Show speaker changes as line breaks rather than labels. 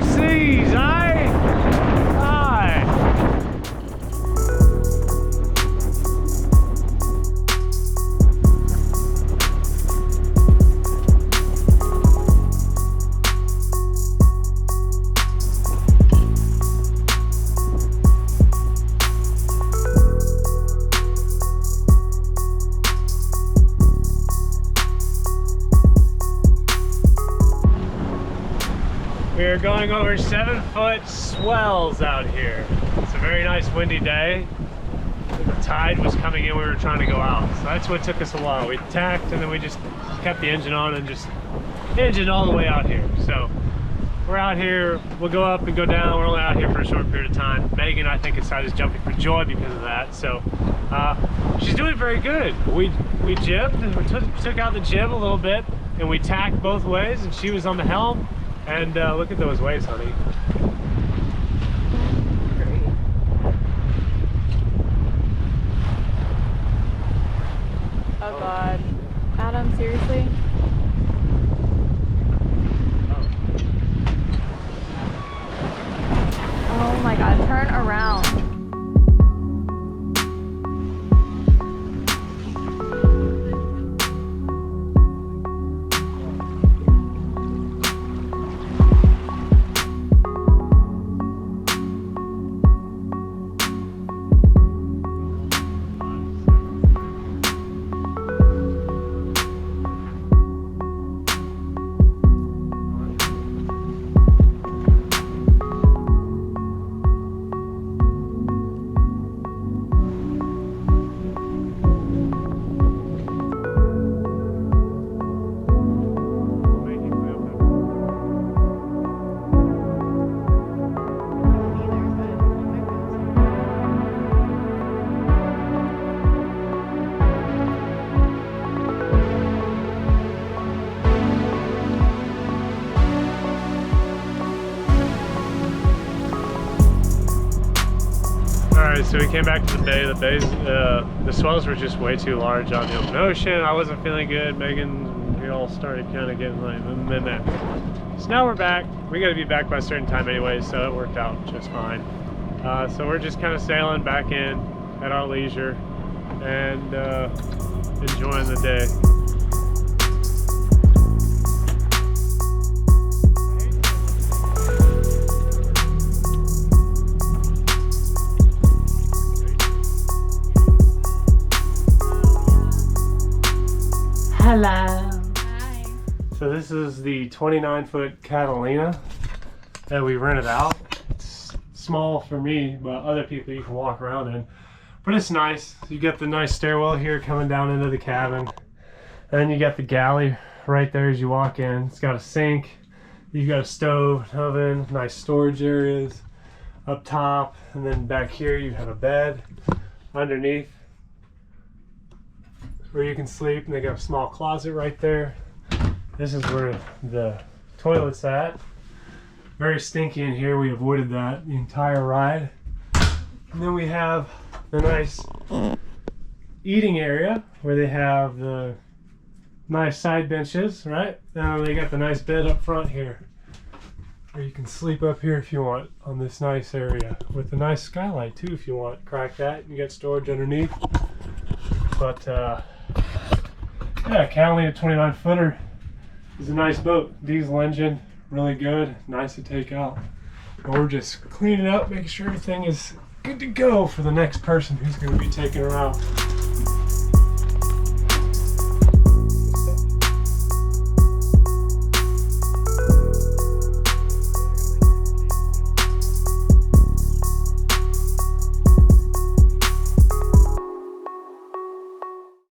higher seas, eh? Aye. We're going over 7-foot swells out here. It's a very nice windy day. The tide was coming in, we were trying to go out. So that's what took us a while. We tacked and then we just kept the engine on and just engined all the way out here. So we're out here, we'll go up and go down. We're only out here for a short period of time. Megan, I think, inside is jumping for joy because of that. So she's doing very good. We jibbed, we took out the jib a little bit and we tacked both ways and she was on the helm. And look at those waves, honey.
Great. Oh God. Adam, seriously? Oh my God, turn around.
So we came back to the bay. The swells were just way too large on the open ocean. I wasn't feeling good. Megan, we all started kind of getting like, meh. So now we're back. We got to be back by a certain time anyway, so it worked out just fine. So we're just kind of sailing back in at our leisure and enjoying the day.
Hello. Hi.
So this is the 29-foot Catalina that we rented out. It's small for me, but other people you can walk around in. But it's nice. You get the nice stairwell here coming down into the cabin. And then you got the galley right there as you walk in. It's got a sink. You've got a stove, an oven, nice storage areas up top. And then back here you have a bed underneath where you can sleep, and they got a small closet right there. This is where the toilet's at. Very stinky in here. We avoided that the entire ride. And then we have the nice eating area where they have the nice side benches, right? And they got the nice bed up front here where you can sleep up here if you want on this nice area with a nice skylight too if you want. Crack that, you got storage underneath. But yeah, Catalina 29-footer is a nice boat. Diesel engine, really good, nice to take out. And we're just cleaning up, making sure everything is good to go for the next person who's going to be taking her out.